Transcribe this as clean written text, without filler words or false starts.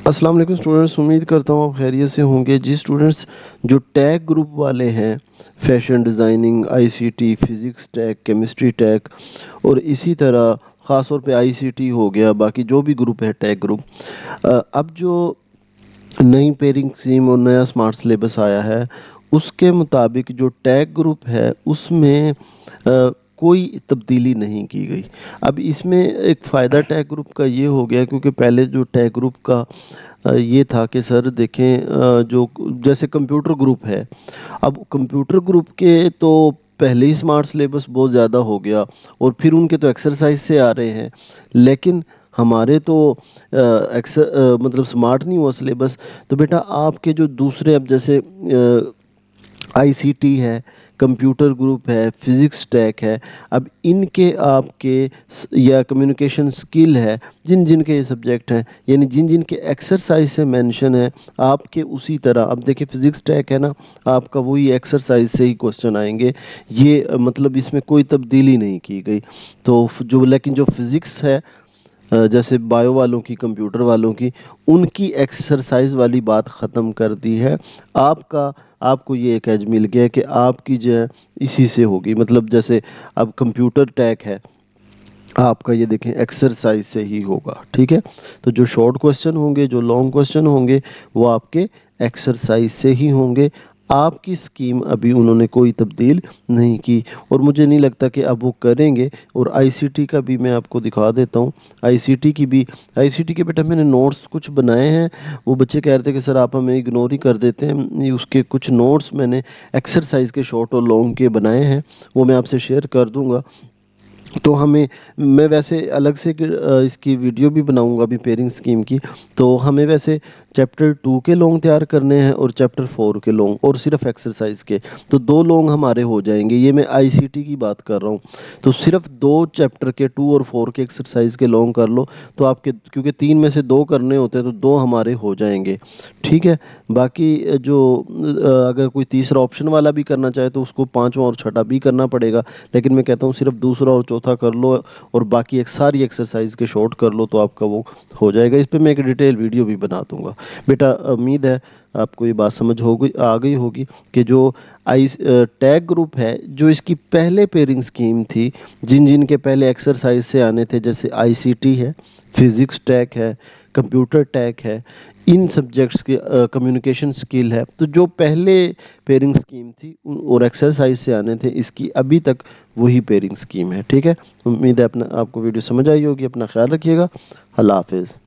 السلام علیکم اسٹوڈنٹس، امید کرتا ہوں آپ خیریت سے ہوں گے۔ جی اسٹوڈنٹس، جو ٹیک گروپ والے ہیں، فیشن ڈیزائننگ، آئی سی ٹی، فزکس ٹیک، کیمسٹری ٹیک، اور اسی طرح خاص طور پہ آئی سی ٹی ہو گیا، باقی جو بھی گروپ ہے ٹیک گروپ، اب جو نئی پیرنگ اسکیم اور نیا اسمارٹ سلیبس آیا ہے، اس کے مطابق جو ٹیک گروپ ہے اس میں کوئی تبدیلی نہیں کی گئی۔ اب اس میں ایک فائدہ ٹیک گروپ کا یہ ہو گیا، کیونکہ پہلے جو ٹیک گروپ کا یہ تھا کہ سر دیکھیں، جو جیسے کمپیوٹر گروپ ہے، اب کمپیوٹر گروپ کے تو پہلے ہی اسمارٹ سلیبس بہت زیادہ ہو گیا، اور پھر ان کے تو ایکسرسائز سے آ رہے ہیں، لیکن ہمارے تو مطلب اسمارٹ نہیں ہوا سلیبس۔ تو بیٹا آپ کے جو دوسرے، اب جیسے آئی سی ٹی ہے، کمپیوٹر گروپ ہے، فزکس ٹیک ہے، اب ان کے آپ کے یا کمیونیکیشن سکل ہے، جن جن کے یہ سبجیکٹ ہیں، یعنی جن جن کے ایکسرسائز سے مینشن ہے، آپ کے اسی طرح اب دیکھیں فزکس ٹیک ہے نا، آپ کا وہی ایکسرسائز سے ہی کوسچن آئیں گے، یہ مطلب اس میں کوئی تبدیلی نہیں کی گئی۔ تو لیکن جو فزکس ہے، جیسے بایو والوں کی، کمپیوٹر والوں کی، ان کی ایکسرسائز والی بات ختم کر دی ہے۔ آپ کو یہ ایک ایج مل گیا کہ آپ کی جو ہے اسی سے ہوگی، مطلب جیسے اب کمپیوٹر ٹیک ہے، آپ کا یہ دیکھیں ایکسرسائز سے ہی ہوگا، ٹھیک ہے۔ تو جو شارٹ کوسچن ہوں گے، جو لانگ کوسچن ہوں گے، وہ آپ کے ایکسرسائز سے ہی ہوں گے۔ آپ کی سکیم ابھی انہوں نے کوئی تبدیل نہیں کی، اور مجھے نہیں لگتا کہ اب وہ کریں گے۔ اور آئی سی ٹی کا بھی میں آپ کو دکھا دیتا ہوں۔ آئی سی ٹی کے بیٹا میں نے نوٹس کچھ بنائے ہیں، وہ بچے کہہ رہے تھے کہ سر آپ ہمیں اگنور ہی کر دیتے ہیں، اس کے کچھ نوٹس میں نے ایکسرسائز کے شارٹ اور لانگ کے بنائے ہیں، وہ میں آپ سے شیئر کر دوں گا۔ تو میں ویسے الگ سے اس کی ویڈیو بھی بناؤں گا ابھی پیرنگ سکیم کی۔ تو ہمیں ویسے چیپٹر 2 کے لانگ تیار کرنے ہیں، اور چیپٹر 4 کے لانگ، اور صرف ایکسرسائز کے تو 2 لانگ ہمارے ہو جائیں گے۔ یہ میں آئی سی ٹی کی بات کر رہا ہوں، تو صرف 2 چیپٹر کے 2 اور 4 کے ایکسرسائز کے لانگ کر لو، تو آپ کے کیونکہ 3 میں سے 2 کرنے ہوتے ہیں، تو 2 ہمارے ہو جائیں گے، ٹھیک ہے۔ باقی جو اگر کوئی تیسرا آپشن والا بھی کرنا چاہے تو اس کو 5واں اور 6واں بھی کرنا پڑے گا، لیکن میں کہتا ہوں صرف دوسرا اور چوتھا کر لو، اور باقی ایک ساری ایکسرسائز کے شارٹ کر لو، تو آپ کا وہ ہو جائے گا۔ اس پہ میں ایک ڈیٹیل ویڈیو بھی بنا دوں گا۔ بیٹا امید ہے آپ کو یہ بات سمجھ آ گئی ہوگی کہ جو ٹیگ گروپ ہے، جو اس کی پہلے پیرنگ سکیم تھی، جن جن کے پہلے ایکسرسائز سے آنے تھے، جیسے آئی سی ٹی ہے، فزکس ٹیک ہے، کمپیوٹر ٹیک ہے، ان سبجیکٹس کے کمیونیکیشن سکل ہے، تو جو پہلے پیرنگ سکیم تھی اور ایکسرسائز سے آنے تھے، اس کی ابھی تک وہی پیرنگ سکیم ہے، ٹھیک ہے۔ امید ہے آپ کو ویڈیو سمجھ آئی ہوگی۔ اپنا خیال رکھیے گا۔ اللہ حافظ۔